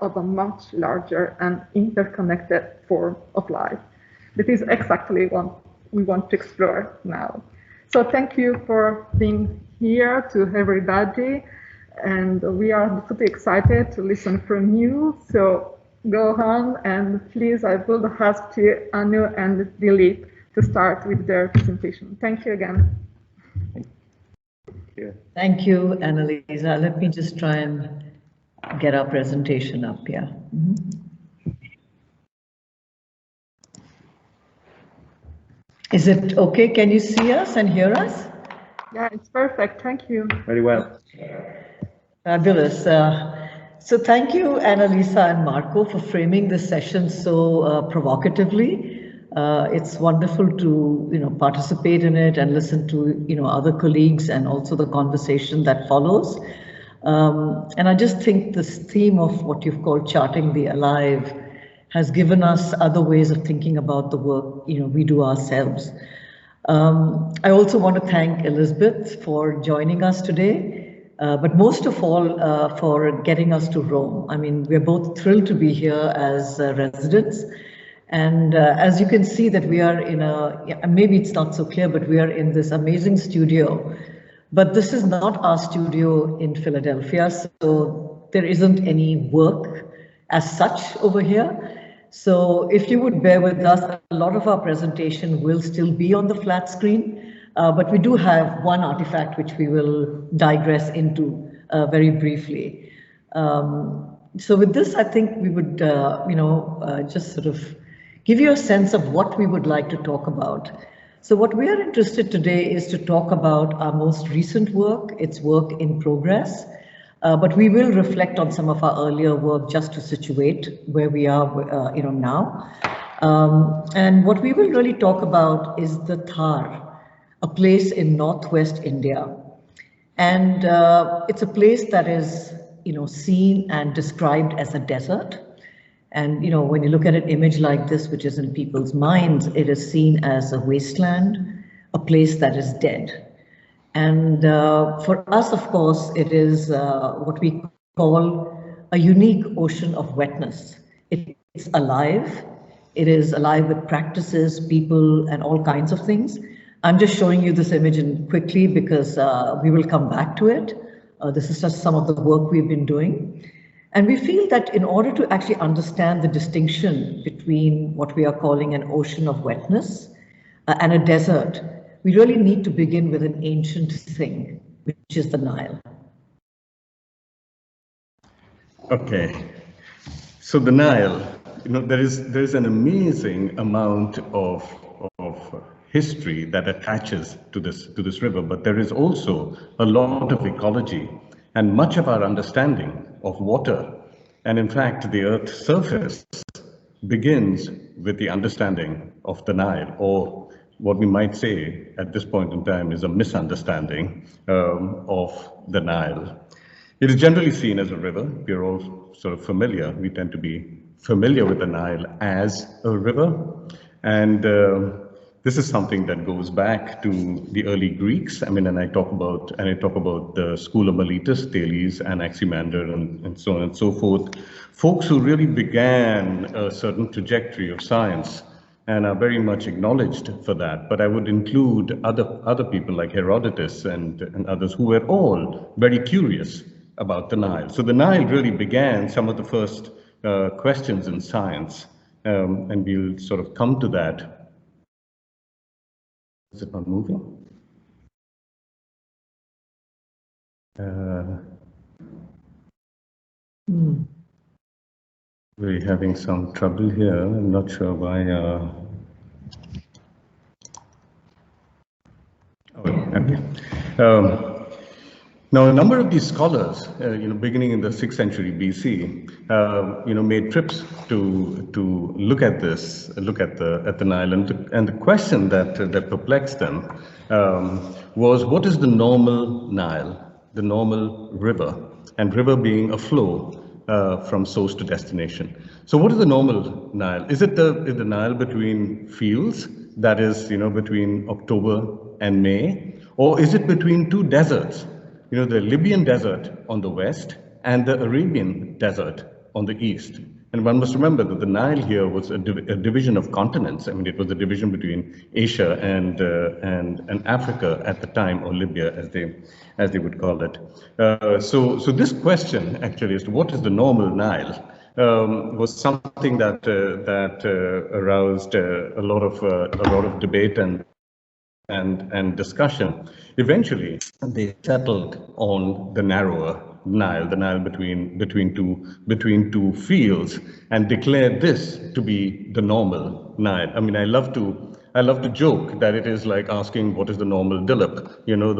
of a much larger and interconnected form of life. That is exactly what we want to explore now. So thank you for being here to everybody. And we are super excited to listen from you. So go on, and please, I will ask to Anu and Dilip to start with their presentation. Thank you again. Thank you, Annalisa. Let me just try and get our presentation up here. Is it okay? Can you see us and hear us? Yeah, it's perfect. Thank you. Very well. Fabulous. So thank you, Annalisa and Marco, for framing this session so provocatively. It's wonderful to participate in it and listen to other colleagues and also the conversation that follows. And I just think this theme of what you've called charting the alive has given us other ways of thinking about the work we do ourselves. I also want to thank Elizabeth for joining us today, but most of all for getting us to Rome. I mean, we're both thrilled to be here as residents. And as you can see that we are in maybe it's not so clear, but we are in this amazing studio. But this is not our studio in Philadelphia, so there isn't any work as such over here. So if you would bear with us, a lot of our presentation will still be on the flat screen, but we do have one artifact which we will digress into very briefly. So with this, I think we would, just sort of give you a sense of what we would like to talk about. So what we are interested today is to talk about our most recent work, its work in progress, but we will reflect on some of our earlier work just to situate where we are, now. And what we will really talk about is the Thar, a place in northwest India. And it's a place that is, seen and described as a desert. And, when you look at an image like this, which is in people's minds, it is seen as a wasteland, a place that is dead. And for us, of course, it is what we call a unique ocean of wetness. It's alive. It is alive with practices, people, and all kinds of things. I'm just showing you this image quickly because we will come back to it. This is just some of the work we've been doing. And we feel that in order to actually understand the distinction between what we are calling an ocean of wetness and a desert, we really need to begin with an ancient thing, which is the Nile. Okay, so the Nile, there is an amazing amount of history that attaches to this river, but there is also a lot of ecology and much of our understanding of water. And in fact, the Earth's surface begins with the understanding of the Nile, or what we might say at this point in time is a misunderstanding of the Nile. It is generally seen as a river. We're all sort of familiar. We tend to be familiar with the Nile as a river. And this is something that goes back to the early Greeks. I mean, and I talk about the school of Miletus, Thales, Anaximander, and so on and so forth. Folks who really began a certain trajectory of science and are very much acknowledged for that. But I would include other people like Herodotus and others who were all very curious about the Nile. So the Nile really began some of the first questions in science, and we'll sort of come to that. Is it not moving? We're having some trouble here. I'm not sure why. Okay. Now, a number of these scholars, beginning in the 6th century BC, made trips to look at this, look at the Nile, and the question that perplexed them was, what is the normal Nile, the normal river, and river being a flow from source to destination. So, what is the normal Nile? Is it the Nile between fields, that is, between October and May, or is it between two deserts? The Libyan desert on the west and the Arabian desert on the east. And one must remember that the Nile here was a division of continents. I mean, it was a division between Asia and Africa at the time, or Libya, as they would call it. So this question, actually, as to what is the normal Nile, was something that aroused a lot of debate and discussion. Eventually, they settled on the narrower Nile, the Nile between two fields, and declared this to be the normal Nile. I mean, I love to joke that it is like asking what is the normal Dilip,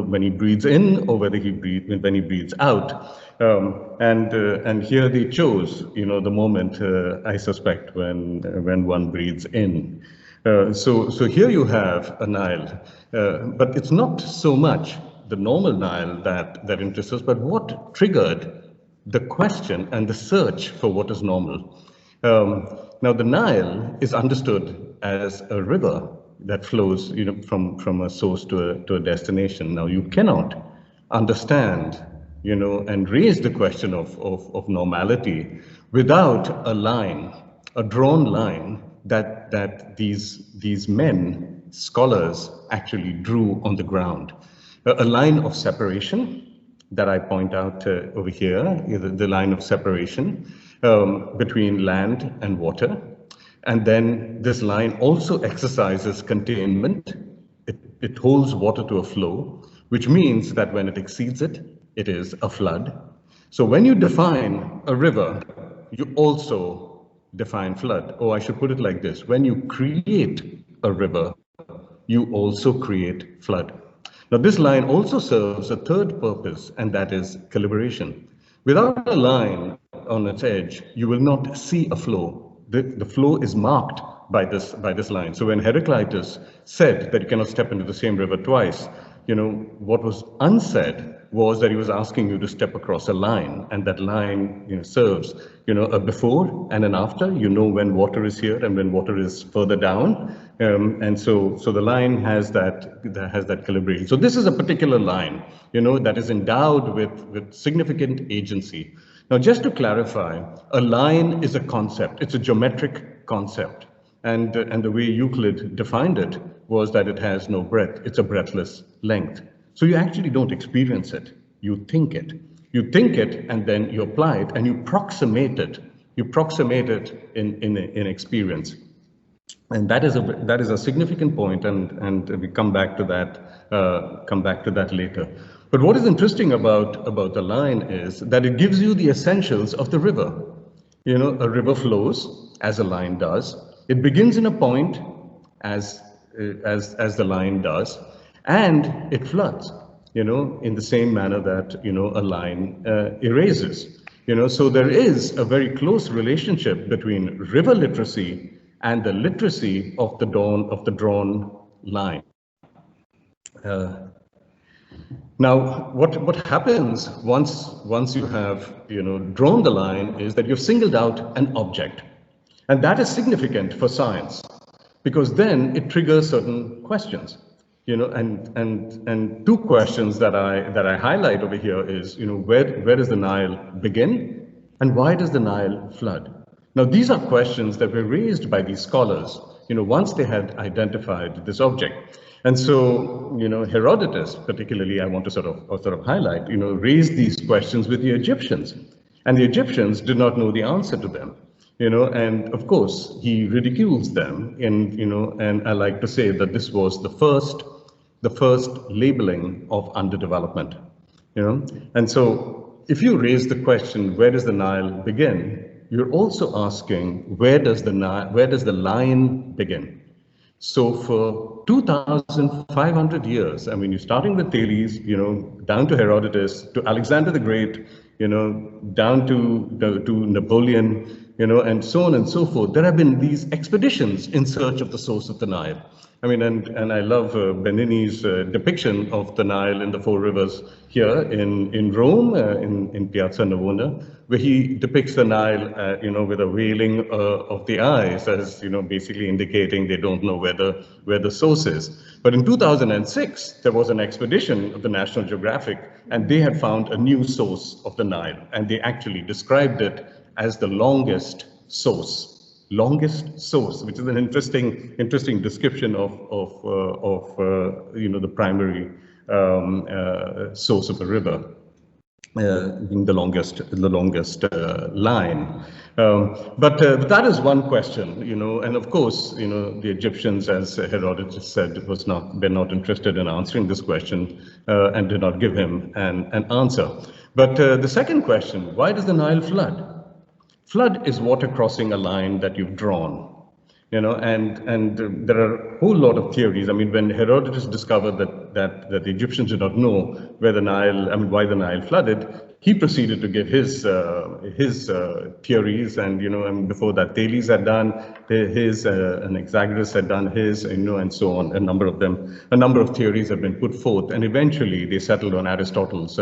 when he breathes in, or when he breathes out. And here they chose, the moment, I suspect, when one breathes in. So here you have a Nile, but it's not so much the normal Nile that interests us, but what triggered the question and the search for what is normal. Now the Nile is understood as a river that flows, from a source to a destination. Now you cannot understand, and raise the question of normality without a line, a drawn line that these men, scholars, actually drew on the ground. A line of separation that I point out over here, the line of separation between land and water. And then this line also exercises containment. It holds water to a flow, which means that when it exceeds it, it is a flood. So when you define a river, you also define flood. Or I should put it like this: when you create a river, you also create flood. Now, this line also serves a third purpose, and that is calibration. Without a line on its edge, you will not see a flow. The flow is marked by this line. So when Heraclitus said that you cannot step into the same river twice, what was unsaid was that he was asking you to step across a line, and that line, serves, a before and an after. When water is here and when water is further down, and so the line has that calibration. So this is a particular line, that is endowed with significant agency. Now, just to clarify, a line is a concept. It's a geometric concept, and the way Euclid defined it was that it has no breadth. It's a breathless length. So you actually don't experience it. You think it. You think it, and then you apply it, and you proximate it. You proximate it in experience, and that is a significant point. And we come back to that later. But what is interesting about the line is that it gives you the essentials of the river. A river flows as a line does. It begins in a point as the line does, and it floods, in the same manner that, a line erases. So there is a very close relationship between river literacy and the literacy of the drawn line. Now, what happens once you have, drawn the line is that you've singled out an object. And that is significant for science, because then it triggers certain questions. And two questions that I highlight over here is, where does the Nile begin, and why does the Nile flood? Now, these are questions that were raised by these scholars, once they had identified this object. And so, Herodotus, particularly, I want to sort of highlight, raised these questions with the Egyptians, and the Egyptians did not know the answer to them. And of course, he ridicules them, and I like to say that this was the first labeling of underdevelopment, And so if you raise the question, where does the Nile begin? You're also asking, where does the line begin? So for 2,500 years, I mean, you're starting with Thales, down to Herodotus, to Alexander the Great, down to Napoleon, and so on and so forth. There have been these expeditions in search of the source of the Nile. I mean, and I love Benini's depiction of the Nile in the Four Rivers here in Rome, in Piazza Navona, where he depicts the Nile, with a wailing of the eyes, as basically indicating they don't know where the source is. But in 2006, there was an expedition of the National Geographic, and they had found a new source of the Nile, and they actually described it as the longest source, which is an interesting description of the primary source of a river, being the longest line. But that is one question, and of course, the Egyptians, as Herodotus said, they're not interested in answering this question and did not give him an answer. But the second question, why does the Nile flood? Flood is water crossing a line that you've drawn, and there are a whole lot of theories. I mean, when Herodotus discovered that the Egyptians did not know why the Nile flooded, he proceeded to give his theories, and before that, Thales had done his, Anaxagoras had done his, and so on. A number of theories have been put forth, and eventually they settled on Aristotle's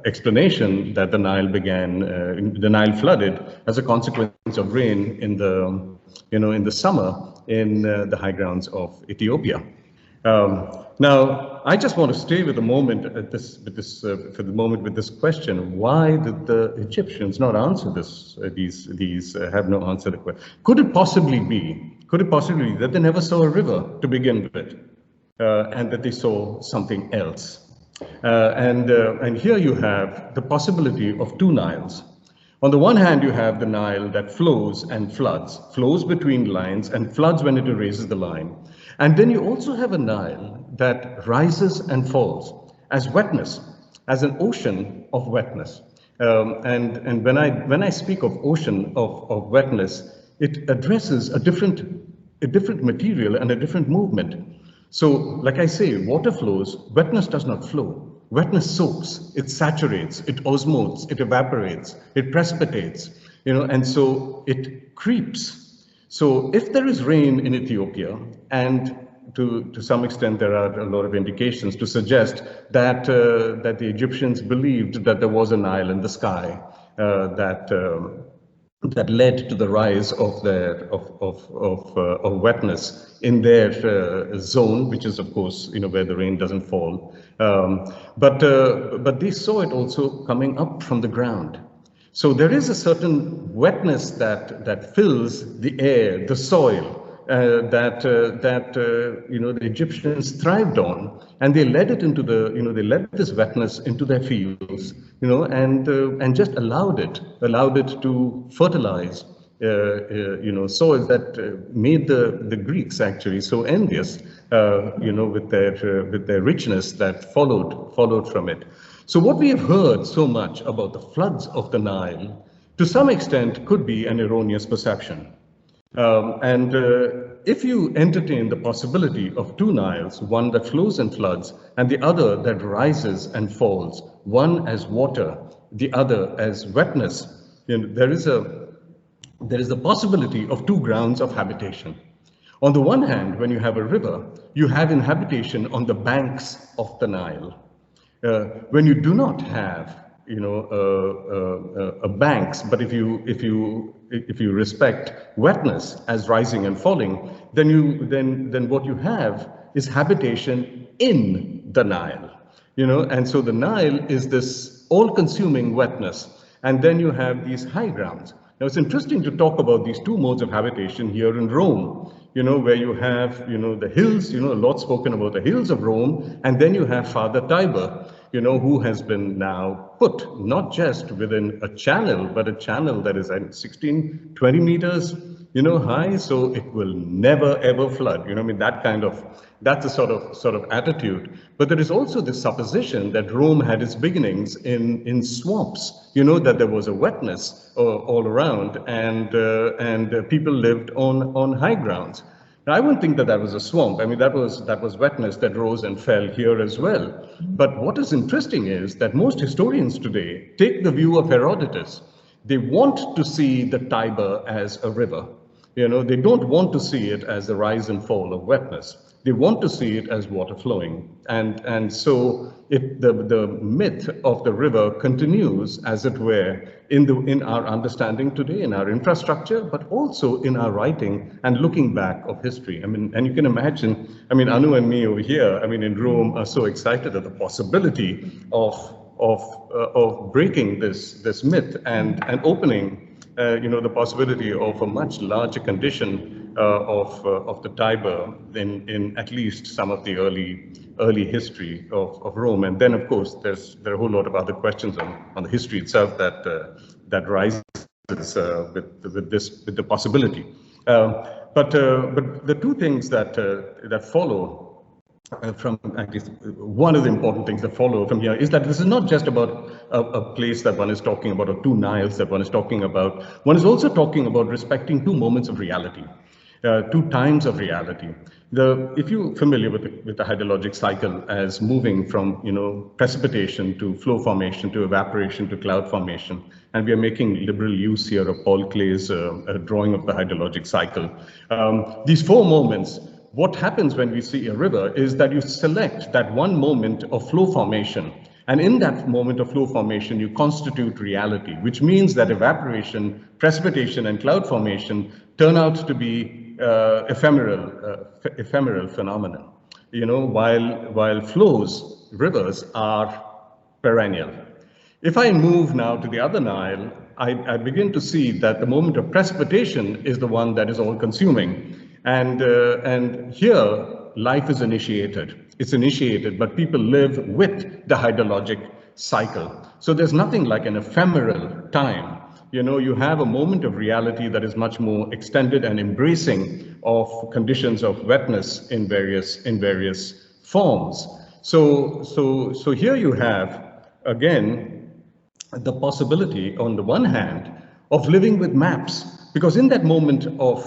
explanation that the Nile flooded as a consequence of rain in the summer in the high grounds of Ethiopia. Now, I just want to stay with a moment with this question: why did the Egyptians not answer this? These have no answer to the question. Could it possibly be that they never saw a river to begin with, and that they saw something else? And here you have the possibility of two Niles. On the one hand, you have the Nile that flows and floods, flows between lines and floods when it erases the line. And then you also have a Nile that rises and falls as wetness, as an ocean of wetness. And when I speak of ocean of wetness, it addresses a different material and a different movement. So, like I say, water flows, wetness does not flow. Wetness soaks, it saturates, it osmotes, it evaporates, it precipitates, and so it creeps. So if there is rain in Ethiopia, and to some extent there are a lot of indications to suggest that the Egyptians believed that there was a Nile in the sky that led to the rise of wetness in their zone, which is of course where the rain doesn't fall. But they saw it also coming up from the ground. So there is a certain wetness that fills the air, the soil, that the Egyptians thrived on, and they led it into they led this wetness into their fields, and just allowed it to fertilize, soils that made the Greeks actually so envious, with their richness that followed from it. So what we have heard so much about the floods of the Nile, to some extent, could be an erroneous perception. And if you entertain the possibility of two Niles, one that flows and floods, and the other that rises and falls, one as water, the other as wetness, there is the possibility of two grounds of habitation. On the one hand, when you have a river, you have inhabitation on the banks of the Nile. When you do not have, banks, but if you respect wetness as rising and falling, then what you have is habitation in the Nile, and so the Nile is this all-consuming wetness, and then you have these high grounds. Now it's interesting to talk about these two modes of habitation here in Rome, where you have, the hills, a lot spoken about the hills of Rome, and then you have Father Tiber, who has been now put not just within a channel, but a channel that is 16, 20 meters, high, so it will never ever flood. That's a sort of attitude. But there is also this supposition that Rome had its beginnings in swamps, that there was a wetness all around, and people lived on high grounds. Now, I wouldn't think that was a swamp. That was wetness that rose and fell here as well. But what is interesting is that most historians today take the view of Herodotus. They want to see the Tiber as a river. They don't want to see it as the rise and fall of wetness. They want to see it as water flowing. And so the myth of the river continues, as it were, in our understanding today, in our infrastructure, but also in our writing and looking back of history. And you can imagine, Anu and me over here, in Rome, are so excited at the possibility of of breaking this myth and opening the possibility of a much larger condition of the Tiber in at least some of the early history of Rome. And then, of course, there are a whole lot of other questions on the history itself that rises with the possibility. But the two things that follow from, at least one of the important things that follow from here, is that this is not just about a place that one is talking about, or two Niles that one is talking about. One is also talking about respecting two moments of reality, two times of reality. If you're familiar with the hydrologic cycle as moving from precipitation to flow formation to evaporation to cloud formation, and we are making liberal use here of Paul Clay's drawing of the hydrologic cycle. These four moments. What happens when we see a river is that you select that one moment of flow formation, and in that moment of flow formation, you constitute reality, which means that evaporation, precipitation, and cloud formation turn out to be ephemeral phenomena. While flows, rivers, are perennial. If I move now to the other Nile, I begin to see that the moment of precipitation is the one that is all-consuming. And here, life is initiated. It's initiated, but people live with the hydrologic cycle. So there's nothing like an ephemeral time. You have a moment of reality that is much more extended and embracing of conditions of wetness in various forms. So here you have, again, the possibility, on the one hand, of living with maps. Because in that moment of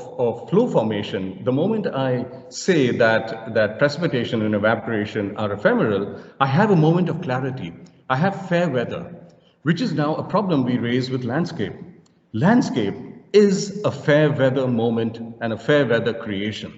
flow formation, the moment I say that precipitation and evaporation are ephemeral, I have a moment of clarity. I have fair weather, which is now a problem we raise with landscape. Landscape is a fair weather moment and a fair weather creation,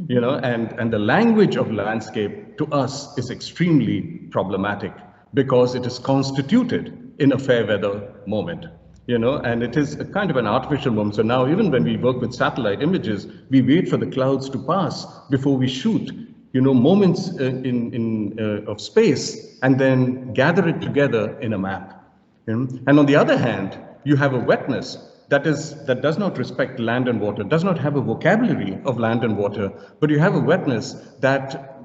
and the language of landscape to us is extremely problematic because it is constituted in a fair weather moment. And it is a kind of an artificial moment. So now, even when we work with satellite images, we wait for the clouds to pass before we shoot, moments of space, and then gather it together in a map. And on the other hand, you have a wetness that does not respect land and water, does not have a vocabulary of land and water, but you have a wetness that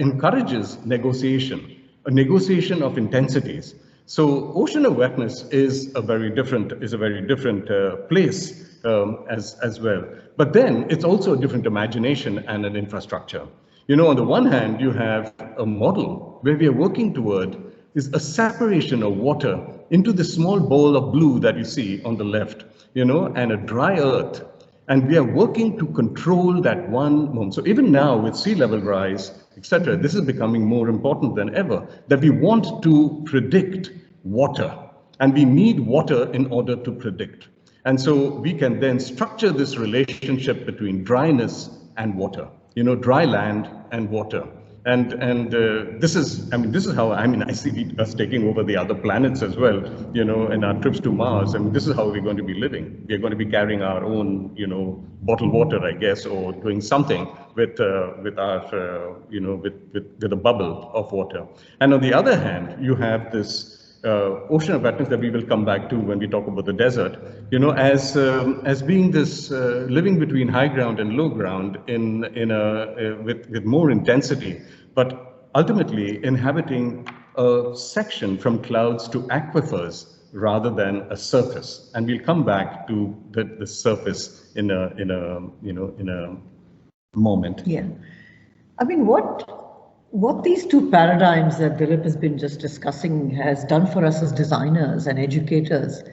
encourages negotiation, a negotiation of intensities. So ocean of wetness is a very different place as well. But then it's also a different imagination and an infrastructure. On the one hand, you have a model where we are working toward is a separation of water into the small bowl of blue that you see on the left, and a dry earth. And we are working to control that one moment. So even now with sea level rise, etc., this is becoming more important than ever, that we want to predict water, and we need water in order to predict. And so we can then structure this relationship between dryness and water, dry land and water. And this is how I see us taking over the other planets as well, in our trips to Mars. And this is how we're going to be living. We're going to be carrying our own, bottled water, I guess, or doing something with our, with a bubble of water. And on the other hand, you have this ocean of wetness that we will come back to when we talk about the desert, as being this living between high ground and low ground with more intensity, but ultimately inhabiting a section from clouds to aquifers rather than a surface. And we'll come back to the surface in a moment. Yeah, I mean, what these two paradigms that Dilip has been just discussing has done for us as designers and educators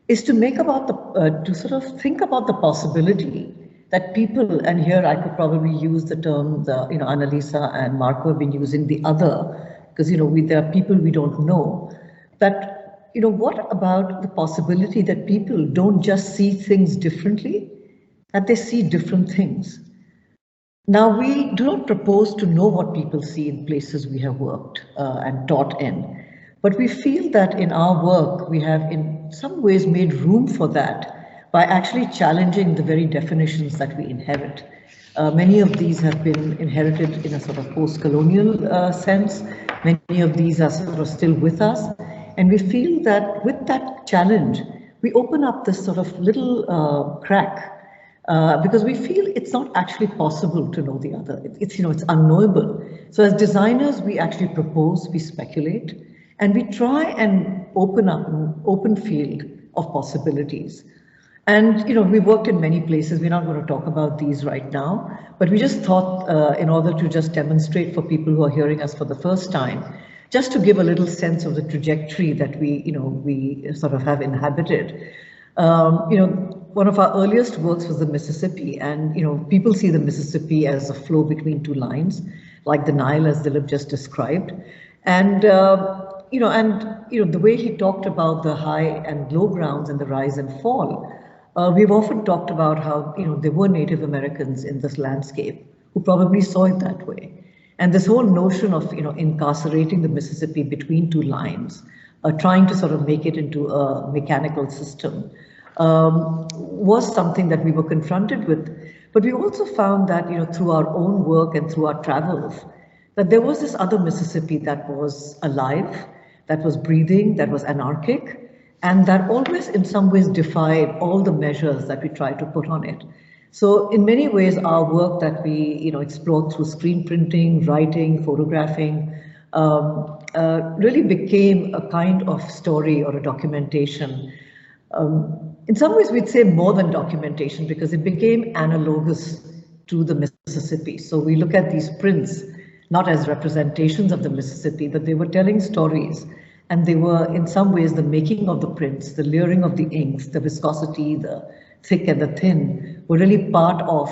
is to to sort of think about the possibility that people, and here I could probably use the term, Annalisa and Marco have been using the other, because, there are people we don't know, that, what about the possibility that people don't just see things differently, that they see different things? Now, we do not propose to know what people see in places we have worked and taught in, but we feel that in our work, we have in some ways made room for that by actually challenging the very definitions that we inherit. Many of these have been inherited in a sort of post-colonial sense. Many of these are sort of still with us. And we feel that with that challenge, we open up this sort of little crack because we feel it's not actually possible to know the other. It's unknowable. So as designers, we actually propose, we speculate, and we try and open up an open field of possibilities. And we've worked in many places. We're not going to talk about these right now, but we just thought in order to just demonstrate for people who are hearing us for the first time, just to give a little sense of the trajectory that we sort of have inhabited. One of our earliest works was the Mississippi, and people see the Mississippi as a flow between two lines, like the Nile, as Dilip just described. And the way he talked about the high and low grounds and the rise and fall, we've often talked about how there were Native Americans in this landscape who probably saw it that way. And this whole notion of incarcerating the Mississippi between two lines, trying to sort of make it into a mechanical system, was something that we were confronted with. But we also found that through our own work and through our travels, that there was this other Mississippi that was alive, that was breathing, that was anarchic, and that always in some ways defied all the measures that we tried to put on it. So in many ways, our work that we explored through screen printing, writing, photographing, really became a kind of story or a documentation. In some ways, we'd say more than documentation, because it became analogous to the Mississippi. So we look at these prints not as representations of the Mississippi, but they were telling stories. And they were, in some ways, the making of the prints, the layering of the inks, the viscosity, the thick and the thin, were really part of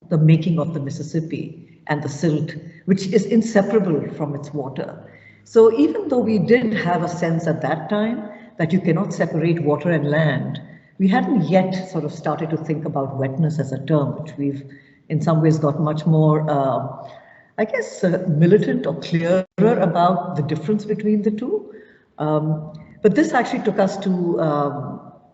the making of the Mississippi and the silt, which is inseparable from its water. So even though we did have a sense at that time that you cannot separate water and land, we hadn't yet sort of started to think about wetness as a term, which we've in some ways got much more, militant or clearer about the difference between the two. But this actually took us to,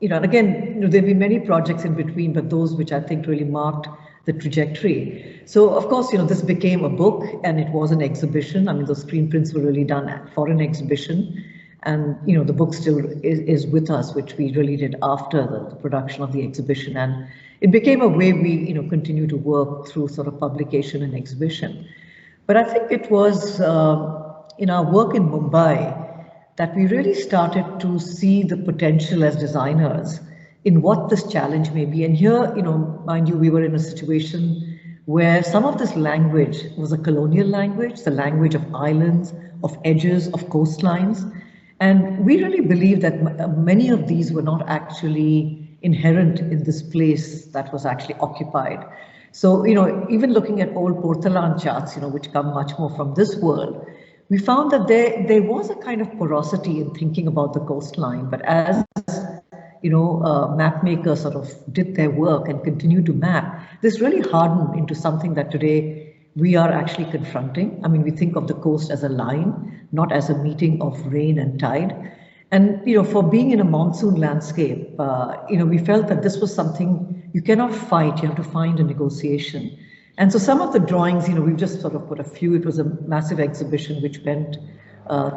and again, there have been many projects in between, but those which I think really marked the trajectory. So of course, this became a book, and it was an exhibition. I mean, those screen prints were really done for an exhibition. And the book still is with us, which we really did after the production of the exhibition. And it became a way we continue to work through sort of publication and exhibition. But I think it was in our work in Mumbai that we really started to see the potential as designers in what this challenge may be. And here, mind you, we were in a situation where some of this language was a colonial language, the language of islands, of edges, of coastlines. And we really believe that many of these were not actually inherent in this place that was actually occupied. So, even looking at old porcelain charts, which come much more from this world, we found that there was a kind of porosity in thinking about the coastline. But as, map makers sort of did their work and continued to map, this really hardened into something that today we are actually confronting. I mean, we think of the coast as a line, not as a meeting of rain and tide. And, for being in a monsoon landscape, we felt that this was something you cannot fight, you have to find a negotiation. And so some of the drawings, we've just sort of put a few. It was a massive exhibition which went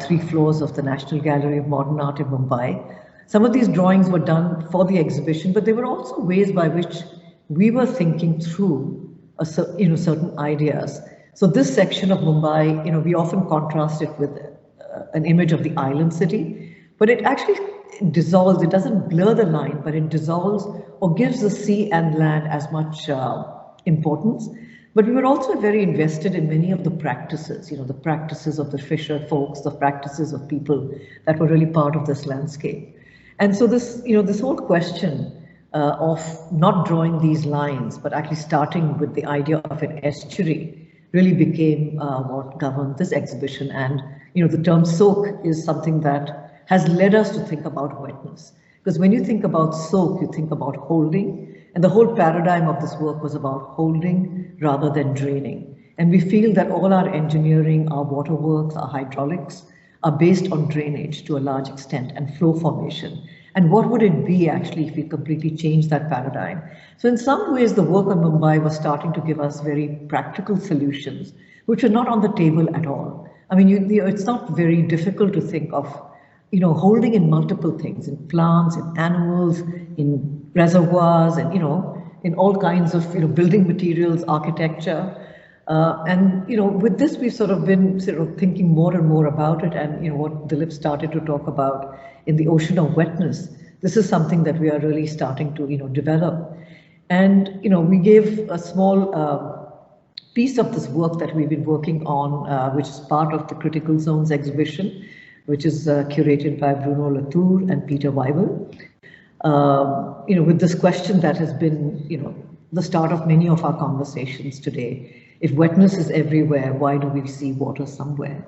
3 floors of the National Gallery of Modern Art in Mumbai. Some of these drawings were done for the exhibition, but there were also ways by which we were thinking through certain ideas. So this section of Mumbai, we often contrast it with an image of the island city, but it actually dissolves. It doesn't blur the line, but it dissolves or gives the sea and land as much importance. But we were also very invested in many of the practices, the practices of the fisher folks, the practices of people that were really part of this landscape. And so this, this whole question of not drawing these lines, but actually starting with the idea of an estuary really became what governed this exhibition. And, the term soak is something that has led us to think about wetness. Because when you think about soak, you think about holding, and the whole paradigm of this work was about holding rather than draining. And we feel that all our engineering, our waterworks, our hydraulics are based on drainage to a large extent and flow formation. And what would it be actually if we completely changed that paradigm? So in some ways, the work on Mumbai was starting to give us very practical solutions, which are not on the table at all. I mean, it's not very difficult to think of holding in multiple things, in plants, in animals, in reservoirs, and, in all kinds of, building materials, architecture. And, with this, we've sort of been thinking more and more about it. And, what Dilip started to talk about in the ocean of wetness, this is something that we are really starting to, develop. And, we gave a small piece of this work that we've been working on, which is part of the Critical Zones exhibition, which is curated by Bruno Latour and Peter Weibel. With this question that has been, the start of many of our conversations today. If wetness is everywhere, why do we see water somewhere?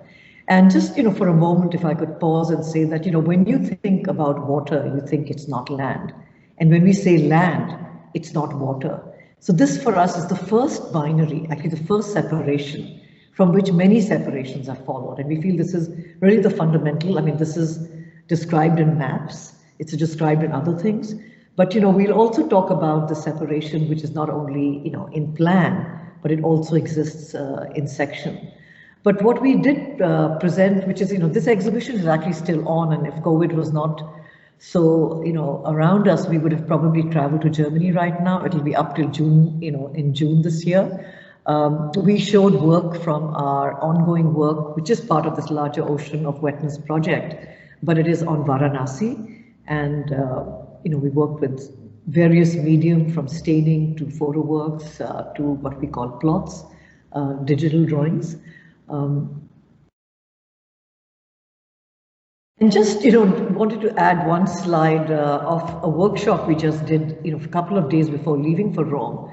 And just, for a moment, if I could pause and say that, when you think about water, you think it's not land. And when we say land, it's not water. So this for us is the first binary, actually the first separation from which many separations are followed. And we feel this is really the fundamental. I mean, this is described in maps. It's described in other things. But, we'll also talk about the separation, which is not only, in plan, but it also exists in section. But what we did present, which is, this exhibition is actually still on, and if COVID was not so, around us, we would have probably traveled to Germany right now. It'll be up till June, in June this year. We showed work from our ongoing work, which is part of this larger Ocean of Wetness project, but it is on Varanasi. And, we worked with various medium, from staining to photo works to what we call plots, digital drawings. And just, wanted to add one slide of a workshop we just did, a couple of days before leaving for Rome,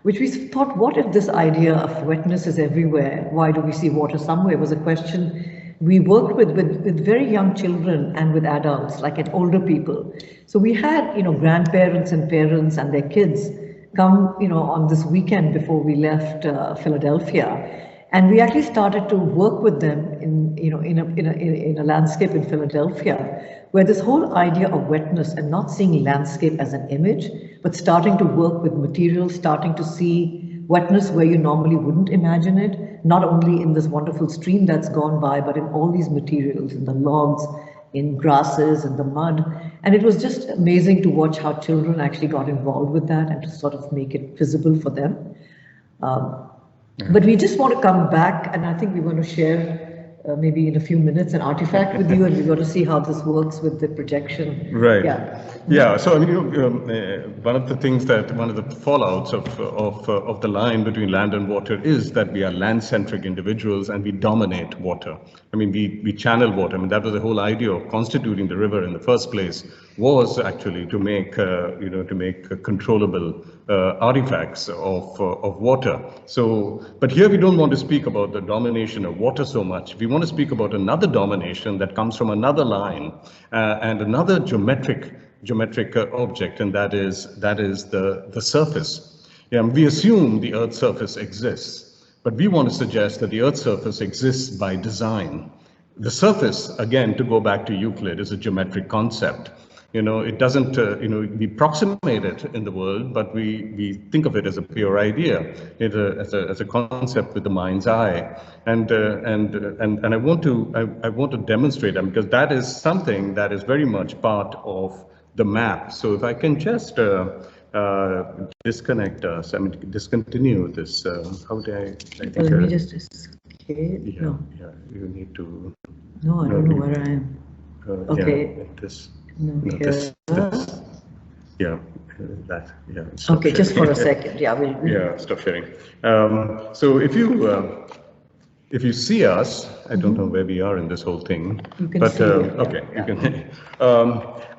which we thought, what if this idea of wetness is everywhere? Why do we see water somewhere? Was a question we worked with very young children and with adults, like at older people. So we had, grandparents and parents and their kids come, on this weekend before we left Philadelphia. And we actually started to work with them in a landscape in Philadelphia, where this whole idea of wetness and not seeing landscape as an image, but starting to work with materials, starting to see wetness where you normally wouldn't imagine it, not only in this wonderful stream that's gone by, but in all these materials, in the logs, in grasses, in the mud. And it was just amazing to watch how children actually got involved with that and to sort of make it visible for them. But we just want to come back, and I think we want to share maybe in a few minutes an artifact with you, and we want to see how this works with the projection. Right. Yeah. So I mean, one of the fallouts of the line between land and water is that we are land-centric individuals and we dominate water. I mean, we channel water. I mean, that was the whole idea of constituting the river in the first place, was actually to make controllable artifacts of water. So, but here we don't want to speak about the domination of water so much. We want to speak about another domination that comes from another line and another geometric object, and that is the surface. Yeah, we assume the Earth's surface exists, but we want to suggest that the Earth's surface exists by design. The surface, again, to go back to Euclid, is a geometric concept. It doesn't, we approximate it in the world, but we think of it as a pure idea, as a concept with the mind's eye. And I want to demonstrate them, because that is something that is very much part of the map. So if I can just disconnect us, discontinue this. How do I think, let me just escape. Yeah, no. Yeah, you need to. No, I don't know where I am. Okay. Yeah, this. No, this. Yeah, that. Yeah. Okay, just for a second. Yeah, yeah, stop sharing. So if you see us, I don't know where we are in this whole thing, you can but see it, yeah. okay, you can.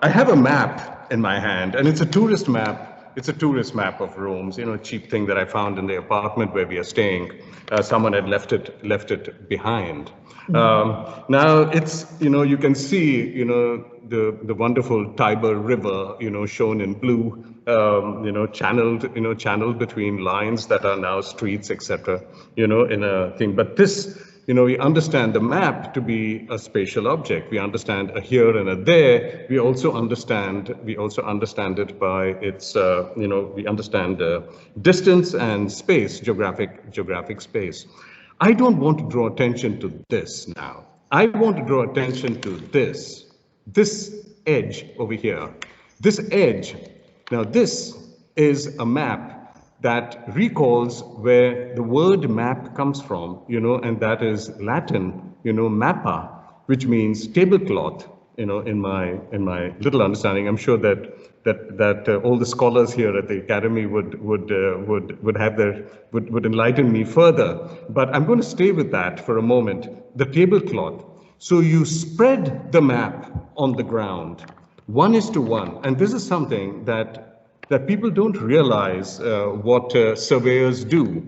I have a map in my hand, and it's a tourist map. It's a tourist map of Rome. A cheap thing that I found in the apartment where we are staying. Someone had left it behind. Now it's, you can see, the wonderful Tiber River, shown in blue, channeled between lines that are now streets, etc. In a thing. But this, we understand the map to be a spatial object. We understand a here and a there. We also understand it by its, we understand distance and space, geographic space. I don't want to draw attention to this now. I want to draw attention to this this edge over here. This edge, now this is a map that recalls where the word map comes from, and that is Latin, mappa, which means tablecloth, in my little understanding. I'm sure that all the scholars here at the academy would enlighten me further. But I'm going to stay with that for a moment. The tablecloth. So you spread the map on the ground, 1:1, and this is something that people don't realize what surveyors do.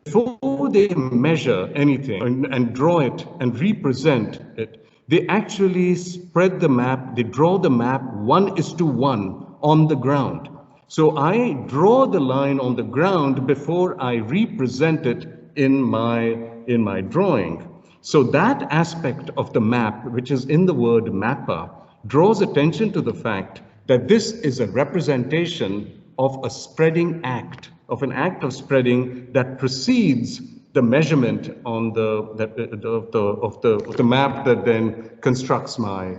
Before they measure anything and draw it and represent it, they actually spread the map, they draw the map 1:1 on the ground. So I draw the line on the ground before I represent it in my drawing. So that aspect of the map, which is in the word mappa, draws attention to the fact that this is a representation of a spreading act, of an act of spreading that precedes the measurement on the map that then constructs my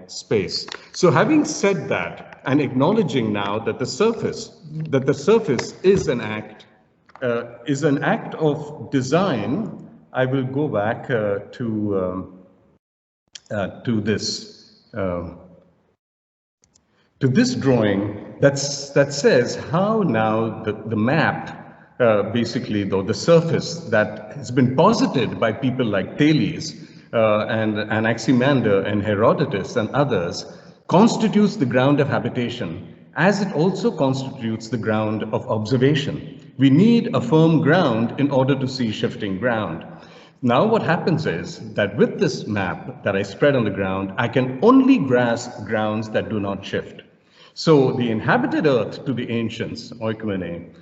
space. So having said that, and acknowledging now that the surface is an act of design, I will go back to this drawing that says how now the map, basically though the surface that has been posited by people like Thales and Anaximander and Herodotus and others, constitutes the ground of habitation, as it also constitutes the ground of observation. We need a firm ground in order to see shifting ground. Now what happens is that with this map that I spread on the ground, I can only grasp grounds that do not shift. So the inhabited earth to the ancients, oikoumene,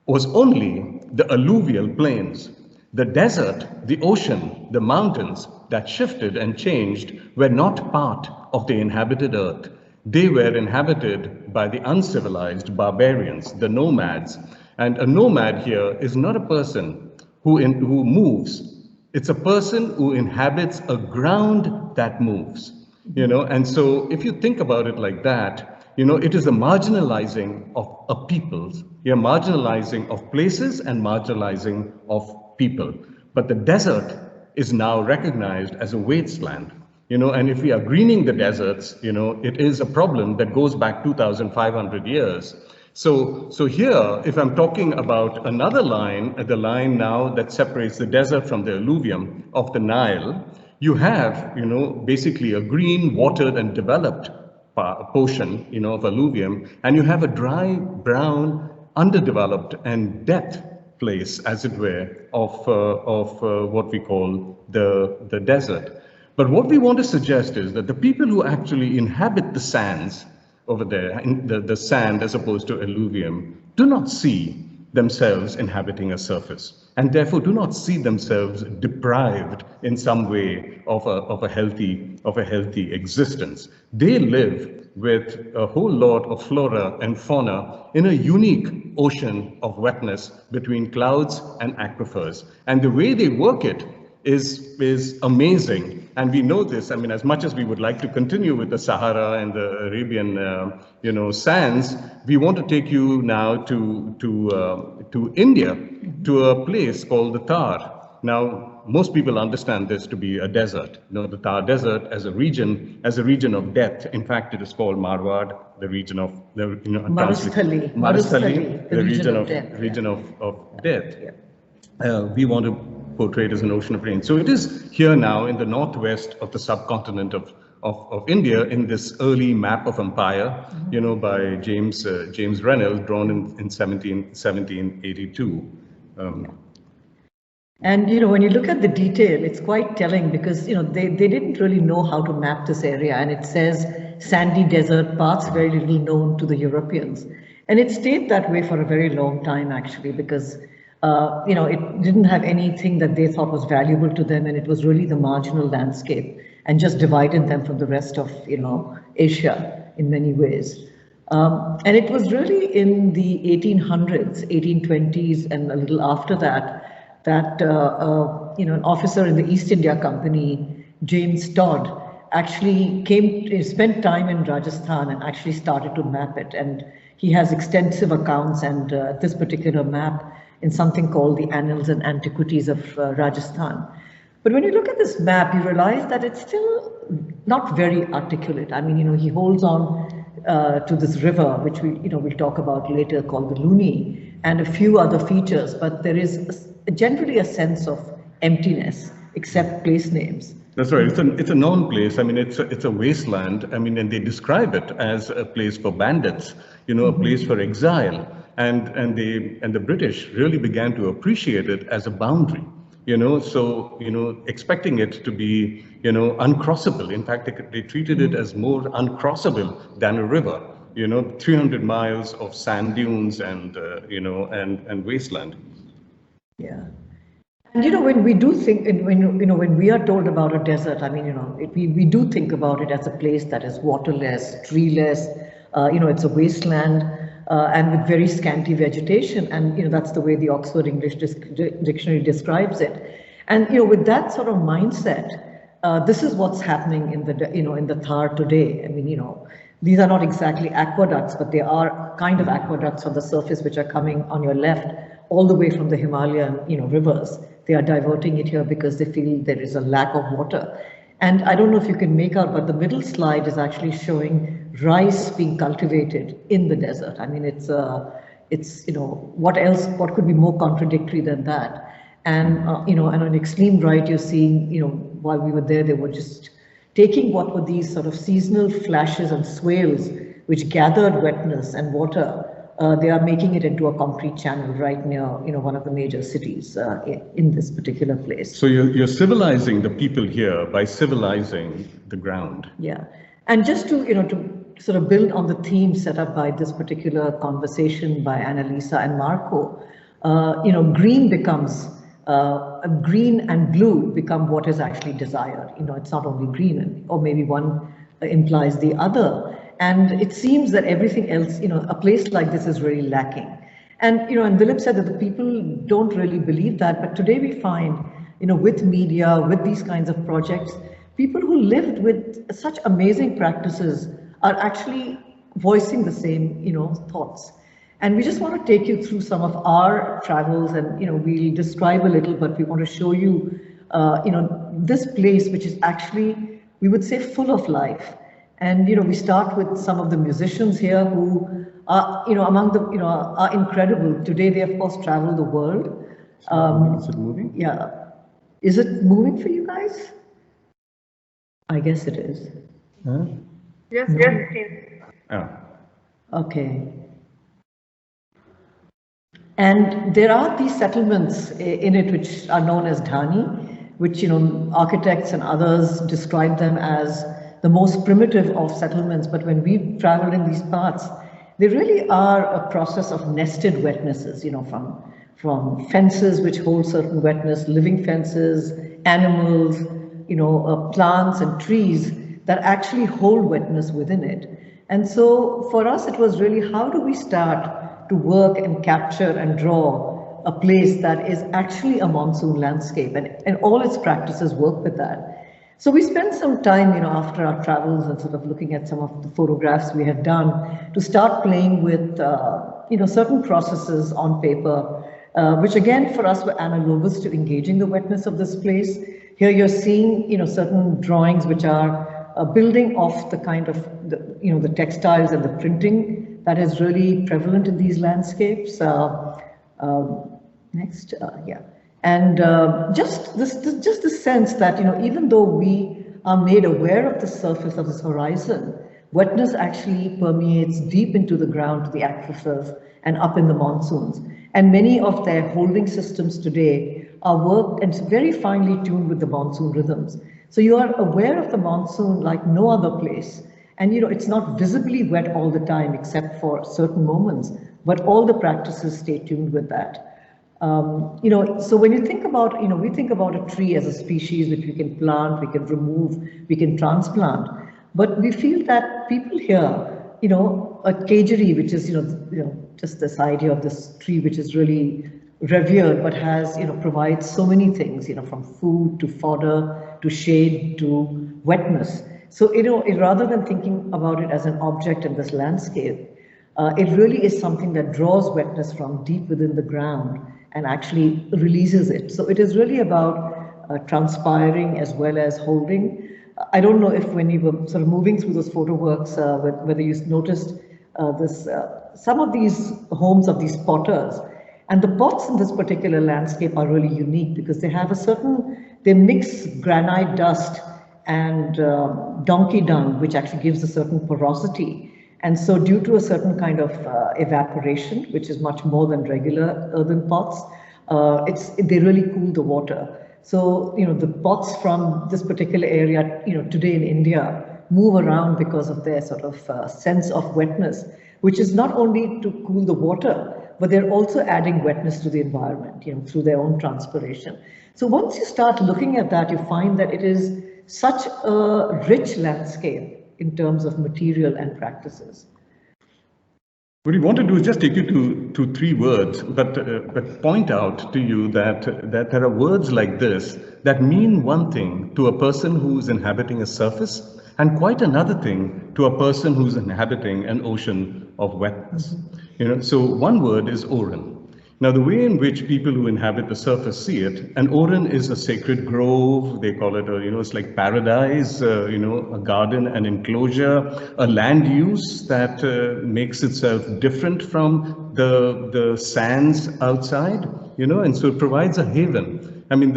was only the alluvial plains. The desert, the ocean, the mountains that shifted and changed were not part of the inhabited earth. They were inhabited by the uncivilized barbarians, the nomads. And a nomad here is not a person who moves. It's a person who inhabits a ground that moves, and so if you think about it like that, it is a marginalizing of a peoples. You're marginalizing of places and marginalizing of people. But the desert is now recognized as a wasteland, and if we are greening the deserts, it is a problem that goes back 2,500 years. So here, if I'm talking about another line, the line now that separates the desert from the alluvium of the Nile, you have, basically a green, watered, and developed portion, of alluvium, and you have a dry, brown, underdeveloped, and death place, as it were, of what we call the desert. But what we want to suggest is that the people who actually inhabit the sands over there, in the sand as opposed to alluvium, do not see themselves inhabiting a surface, and therefore do not see themselves deprived in some way of a healthy existence. They live with a whole lot of flora and fauna in a unique ocean of wetness between clouds and aquifers, and the way they work it is amazing. And we know this. I mean, as much as we would like to continue with the Sahara and the Arabian, sands, we want to take you now to India, to a place called the Thar. Now, most people understand this to be a desert. The Thar Desert as a region of death. In fact, it is called Marwad, the region of Marusthali, the region of death. Yeah. We want to portray it as an ocean of rain. So it is here now in the northwest of the subcontinent of India, in this early map of empire, by James Reynolds, drawn in 1782. And when you look at the detail, it's quite telling, because they didn't really know how to map this area, and it says sandy desert, parts very little known to the Europeans, and it stayed that way for a very long time actually, because it didn't have anything that they thought was valuable to them, and it was really the marginal landscape, and just divided them from the rest of Asia in many ways. And it was really in the 1800s, 1820s, and a little after that, an officer in the East India Company, James Todd, actually spent time in Rajasthan and actually started to map it. And he has extensive accounts and this particular map in something called the Annals and Antiquities of Rajasthan. But when you look at this map, you realize that it's still not very articulate. I mean, he holds on to this river, which we'll talk about later, called the Luni, and a few other features, but there is generally a sense of emptiness, except place names. That's right. It's a known place. I mean, it's a wasteland. I mean, and they describe it as a place for bandits, a place for exile, and the British really began to appreciate it as a boundary. So expecting it to be uncrossable. In fact, they treated it as more uncrossable than a river. 300 miles of sand dunes and and wasteland. Yeah. And when we do think, when we are told about a desert, I mean, we do think about it as a place that is waterless, treeless, it's a wasteland, and with very scanty vegetation. And, that's the way the Oxford English Dictionary describes it. And, with that sort of mindset, this is what's happening in the Thar today. I mean, these are not exactly aqueducts, but they are kind of aqueducts on the surface, which are coming on your left, all the way from the Himalayan, rivers. They are diverting it here because they feel there is a lack of water. And I don't know if you can make out, but the middle slide is actually showing rice being cultivated in the desert. I mean, it's what could be more contradictory than that? And, and on an extreme right, you're seeing, while we were there, they were just taking what were these sort of seasonal flashes and swales, which gathered wetness and water. They are making it into a concrete channel right near, one of the major cities in this particular place. So you're civilizing the people here by civilizing the ground. Yeah, and just to to sort of build on the theme set up by this particular conversation by Annalisa and Marco, green becomes green and blue become what is actually desired. It's not only green, or maybe one implies the other. And it seems that everything else, a place like this is really lacking. And, and Dilip said that the people don't really believe that. But today we find, with media, with these kinds of projects, people who lived with such amazing practices are actually voicing the same, thoughts. And we just want to take you through some of our travels, and, we'll describe a little, but we want to show you, this place, which is actually, we would say, full of life. And, we start with some of the musicians here who are, among the, are incredible. Today, they, of course, travel the world. Is it moving? Yeah. Is it moving for you guys? I guess it is. Huh? Yes, it is. Oh. Okay. And there are these settlements in it which are known as dhani, which, architects and others describe them as the most primitive of settlements. But when we've traveled in these parts, they really are a process of nested wetnesses, from fences which hold certain wetness, living fences, animals, plants and trees that actually hold wetness within it. And so for us, it was really, how do we start to work and capture and draw a place that is actually a monsoon landscape, and all its practices work with that. So we spent some time, after our travels and sort of looking at some of the photographs we had done to start playing with, certain processes on paper, which again for us were analogous to engaging the wetness of this place. Here you're seeing, certain drawings which are building off the kind of, the textiles and the printing that is really prevalent in these landscapes. Next, yeah. And just the sense that, even though we are made aware of the surface of this horizon, wetness actually permeates deep into the ground, to the aquifers, and up in the monsoons. And many of their holding systems today are worked and very finely tuned with the monsoon rhythms. So you are aware of the monsoon like no other place. And, it's not visibly wet all the time, except for certain moments, but all the practices stay tuned with that. So when you think about, we think about a tree as a species which we can plant, we can remove, we can transplant, but we feel that people here, a cagery, which is, just this idea of this tree, which is really revered, but has, provides so many things, from food to fodder to shade to wetness. So, rather than thinking about it as an object in this landscape, it really is something that draws wetness from deep within the ground and actually releases it. So it is really about transpiring as well as holding. I don't know if when you were sort of moving through those photo works, whether you noticed some of these homes of these potters, and the pots in this particular landscape are really unique because they have they mix granite dust and donkey dung, which actually gives a certain porosity. And so due to a certain kind of evaporation, which is much more than regular earthen pots, they really cool the water. So, the pots from this particular area, today in India, move around because of their sort of sense of wetness, which is not only to cool the water, but they're also adding wetness to the environment, through their own transpiration. So once you start looking at that, you find that it is such a rich landscape in terms of material and practices. What we want to do is just take you to three words, but point out to you that there are words like this that mean one thing to a person who is inhabiting a surface and quite another thing to a person who's inhabiting an ocean of wetness. So one word is oran. Now, the way in which people who inhabit the surface see it, an oran is a sacred grove. They call it, it's like paradise, a garden, an enclosure, a land use that makes itself different from the sands outside, and so it provides a haven. I mean,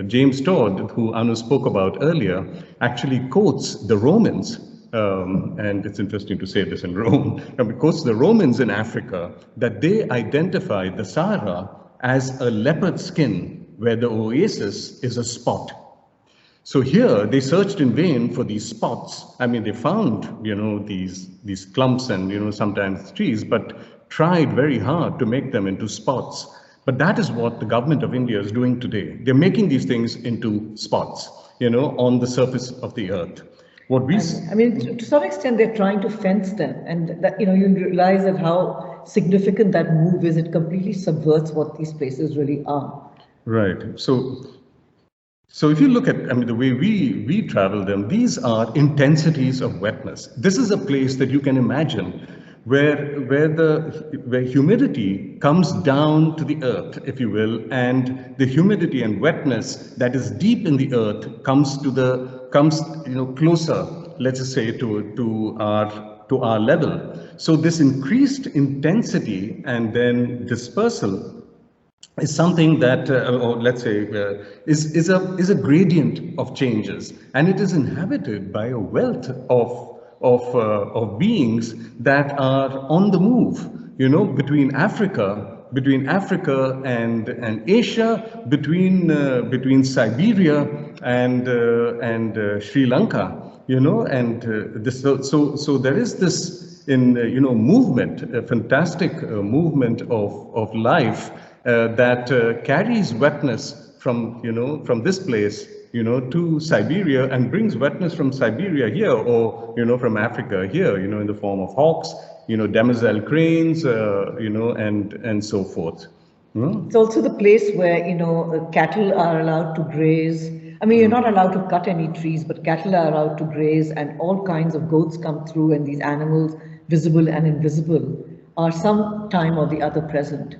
James Todd, who Anu spoke about earlier, actually quotes the Romans. And it's interesting to say this in Rome, because the Romans in Africa, that they identified the Sahara as a leopard skin, where the oasis is a spot. So here they searched in vain for these spots. I mean, they found, these clumps and, sometimes trees, but tried very hard to make them into spots. But that is what the government of India is doing today. They're making these things into spots, on the surface of the earth. I mean, to some extent, they're trying to fence them, and that, you realize that how significant that move is. It completely subverts what these places really are. Right. So if you look at, the way we travel them, these are intensities of wetness. This is a place that you can imagine where humidity comes down to the earth, if you will, and the humidity and wetness that is deep in the earth comes closer, let's just say, to our level. So this increased intensity and then dispersal is something that, or let's say, is a gradient of changes, and it is inhabited by a wealth of beings that are on the move, between Africa and Asia, between Siberia and Sri Lanka, and this. So there is this movement, a fantastic movement of life that carries wetness from this place to Siberia, and brings wetness from Siberia here, or from Africa here, in the form of hawks, demoiselle cranes, and so forth. It's also the place where cattle are allowed to graze. I mean, you're not allowed to cut any trees, but cattle are allowed to graze, and all kinds of goats come through, and these animals, visible and invisible, are some time or the other present.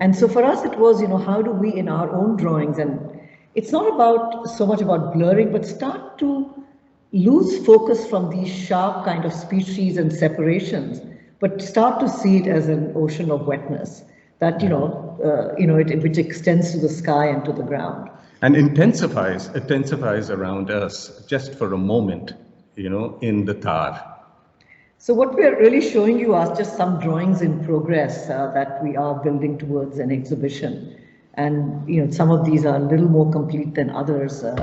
And so for us, it was, how do we, in our own drawings, and it's not so much about blurring, but start to lose focus from these sharp kind of species and separations, but start to see it as an ocean of wetness that, which extends to the sky and to the ground. And intensifies around us just for a moment, in the Thar. So what we're really showing you are just some drawings in progress that we are building towards an exhibition. And, some of these are a little more complete than others, and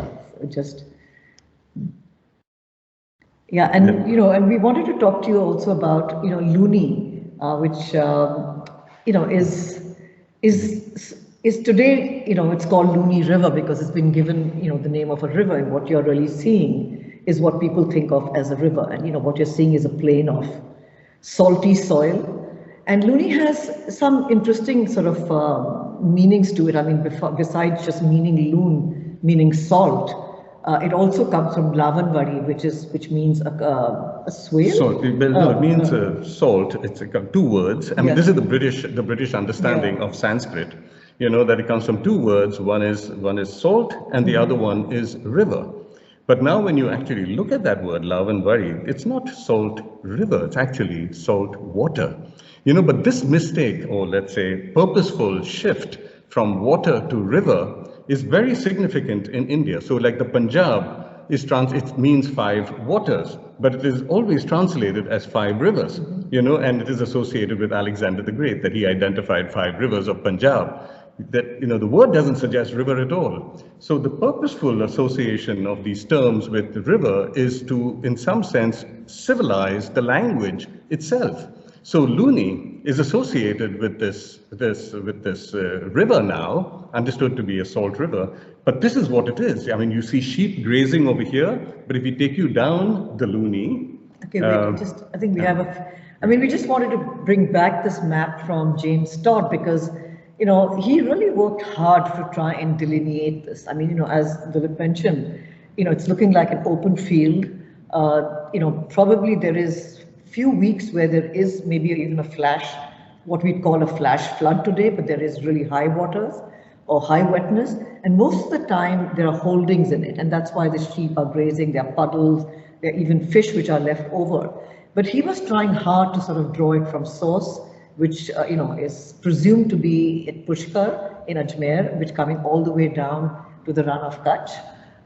we wanted to talk to you also about, Luni, which, is today, it's called Luni River because it's been given, the name of a river, and what you're really seeing is what people think of as a river. And, what you're seeing is a plain of salty soil. And Luni has some interesting sort of meanings to it. I mean, besides just meaning loon, meaning salt, It also comes from lavanvari, which means a swale. So it means salt. It's two words. I mean, this is the British understanding of Sanskrit. You know that it comes from two words. One is salt, and the other one is river. But now, when you actually look at that word, lavanvari, it's not salt river. It's actually salt water. You know, but this mistake, or let's say purposeful shift from water to river, is very significant in India. So like the Punjab it means 5 waters, but it is always translated as 5 rivers, you know, and it is associated with Alexander the Great, that he identified 5 rivers of Punjab. That, you know, the word doesn't suggest river at all. So the purposeful association of these terms with the river is to, in some sense, civilize the language itself. So Luni is associated with this river now, understood to be a salt river, but this is what it is. I mean, you see sheep grazing over here, but if we take you down the Luni... Okay, I think we have we just wanted to bring back this map from James Todd because, you know, he really worked hard to try and delineate this. I mean, you know, as Dilip mentioned, you know, it's looking like an open field. You know, probably there is few weeks where there is maybe even a flash, what we'd call a flash flood today, but there is really high waters or high wetness. And most of the time there are holdings in it. And that's why the sheep are grazing, there are puddles, there are even fish which are left over. But he was trying hard to sort of draw it from source, which, you know, is presumed to be at Pushkar in Ajmer, which coming all the way down to the run of Kutch.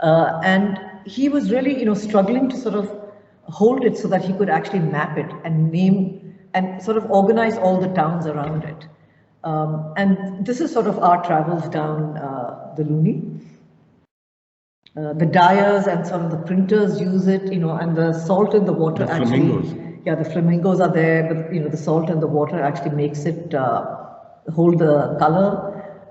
And he was really, you know, struggling to sort of hold it so that he could actually map it and name and sort of organize all the towns around it. And this is sort of our travels down the Luni. The dyers and sort of the printers use it, you know, and the salt in the water flamingos. Yeah, the flamingos are there, but, you know, the salt in the water actually makes it hold the color.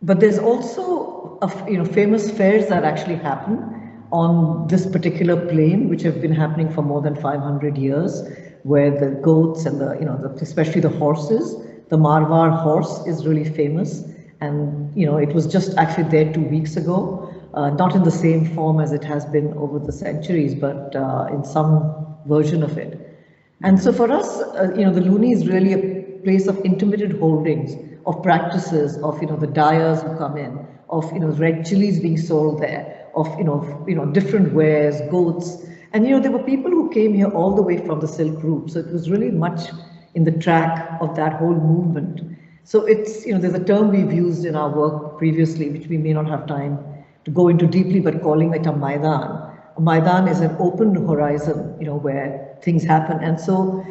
But there's also, you know, famous fairs that actually happen on this particular plain, which have been happening for more than 500 years, where the goats and the, you know, especially the horses, the Marwar horse is really famous. And, you know, it was just actually there 2 weeks ago, not in the same form as it has been over the centuries, but in some version of it. And so for us, you know, the Luni is really a place of intermittent holdings, of practices, of, you know, the dyers who come in, of, you know, red chilies being sold there, of, you know, different wares, goats. And, you know, there were people who came here all the way from the Silk Route. So it was really much in the track of that whole movement. So it's, you know, there's a term we've used in our work previously, which we may not have time to go into deeply, but calling it a Maidan. A Maidan is an open horizon, you know, where things happen. And so,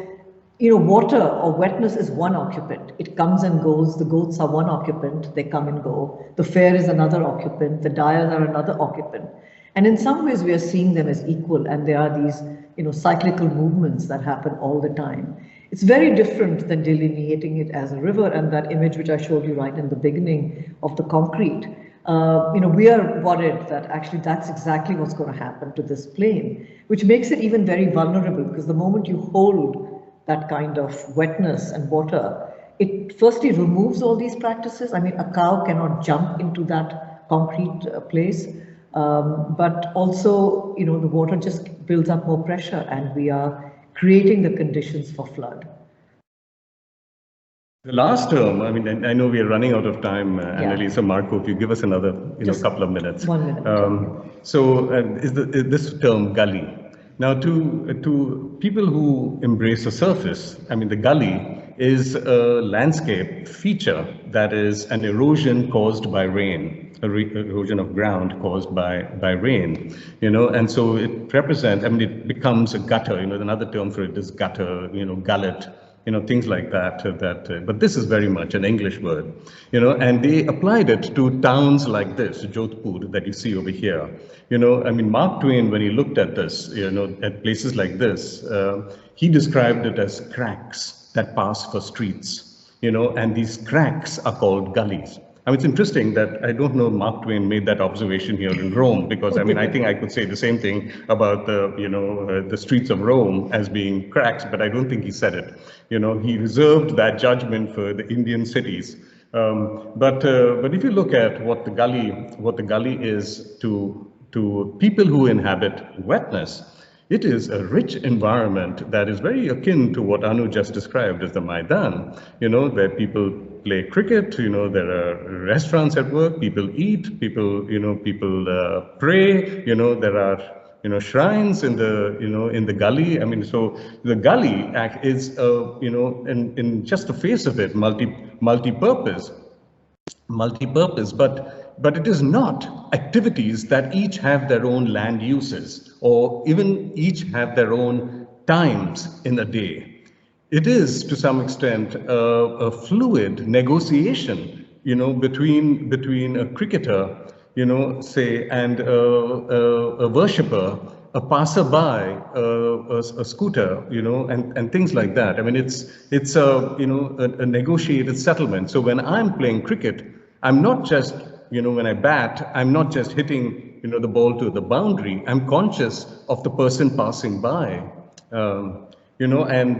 you know, water or wetness is one occupant. It comes and goes. The goats are one occupant. They come and go. The fair is another occupant. The dyers are another occupant. And in some ways, we are seeing them as equal. And there are these, you know, cyclical movements that happen all the time. It's very different than delineating it as a river. And that image which I showed you right in the beginning of the concrete, you know, we are worried that actually that's exactly what's going to happen to this plain, which makes it even very vulnerable, because the moment you hold that kind of wetness and water, it firstly removes all these practices. I mean, a cow cannot jump into that concrete place, but also, you know, the water just builds up more pressure and we are creating the conditions for flood. The last term, I mean, I know we are running out of time, Annalisa, Marco, if you give us another, you know, couple of minutes. 1 minute. Is this term gully? Now, to people who embrace the surface, I mean, the gully is a landscape feature that is an erosion caused by rain, erosion of ground caused by rain, you know, and so it represents, I mean, it becomes a gutter, you know, another term for it is gutter, you know, gullet, you know, things like that, but this is very much an English word, you know, and they applied it to towns like this, Jodhpur, that you see over here. You know, I mean, Mark Twain, when he looked at this, you know, at places like this, he described it as cracks that pass for streets, you know, and these cracks are called gullies. I mean, it's interesting that I don't know Mark Twain made that observation here in Rome, because I mean, I think I could say the same thing about the, you know, the streets of Rome as being cracks, but I don't think he said it. You know, he reserved that judgment for the Indian cities, But if you look at what the gully is to people who inhabit wetness, it is a rich environment that is very akin to what Anu just described as the Maidan, where people play cricket, there are restaurants at work, people eat, people pray, there are, shrines in the gully. I mean, so the gully is, in just the face of it, multi-purpose, but it is not activities that each have their own land uses or even each have their own times in a day. It is to some extent a fluid negotiation, between a cricketer, say, and a worshipper, a passerby, a scooter, and things like that. I mean, it's a negotiated settlement. So when I'm playing cricket, I'm not just, when I bat, I'm not just hitting, the ball to the boundary. I'm conscious of the person passing by, and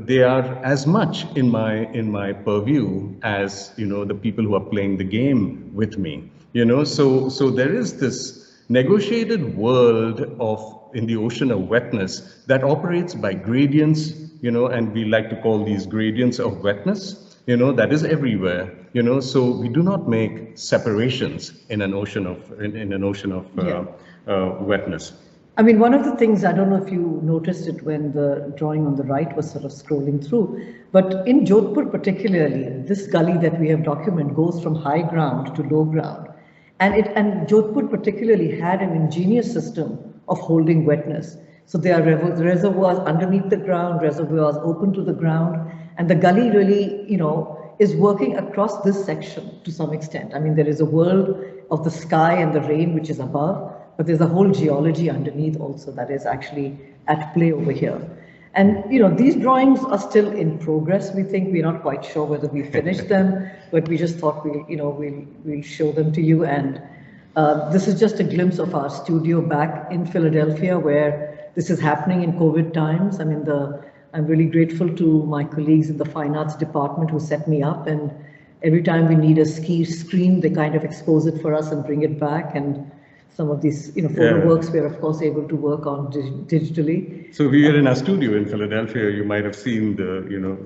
they are as much in my purview as, the people who are playing the game with me. So there is this negotiated world in the ocean of wetness that operates by gradients, and we like to call these gradients of wetness, that is everywhere, so we do not make separations in an ocean of wetness. I mean, one of the things, I don't know if you noticed it when the drawing on the right was sort of scrolling through, but in Jodhpur particularly, this gully that we have documented goes from high ground to low ground. And Jodhpur particularly had an ingenious system of holding wetness. So there are reservoirs underneath the ground, reservoirs open to the ground, and the gully really, is working across this section to some extent. I mean, there is a world of the sky and the rain which is above, but there's a whole geology underneath also that is actually at play over here. And these drawings are still in progress. We think we're not quite sure whether we finished them, but we just thought we'll show them to you. And this is just a glimpse of our studio back in Philadelphia, where this is happening in COVID times. I mean, I'm really grateful to my colleagues in the Fine Arts department who set me up. And every time we need a ski screen, they kind of expose it for us and bring it back. And some of these, photo works we're of course able to work on digitally. So we are in our studio in Philadelphia. You might have seen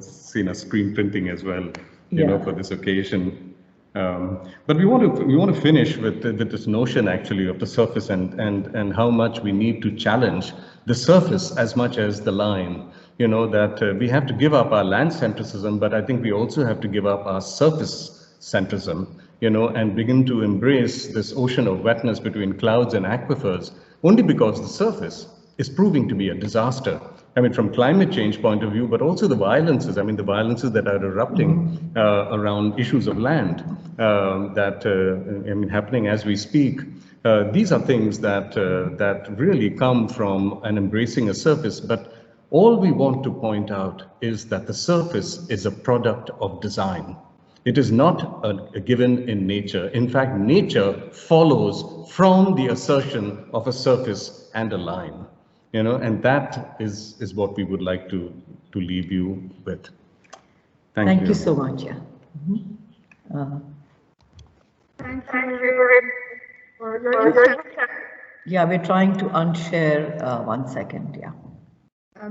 seen a screen printing as well, for this occasion. But we want to finish with this notion actually of the surface and how much we need to challenge the surface as much as the line. That we have to give up our land centricism, but I think we also have to give up our surface centrism. And begin to embrace this ocean of wetness between clouds and aquifers, only because the surface is proving to be a disaster. I mean, from climate change point of view, but also the violences. I mean, the violences that are erupting around issues of land happening as we speak. These are things that really come from an embracing a surface. But all we want to point out is that the surface is a product of design. It is not a given in nature. In fact, nature follows from the assertion of a surface and a line, and that is what we would like to leave you with. Thank you so much. Yeah. Thank you for your Yeah, we're trying to unshare 1 second. Yeah.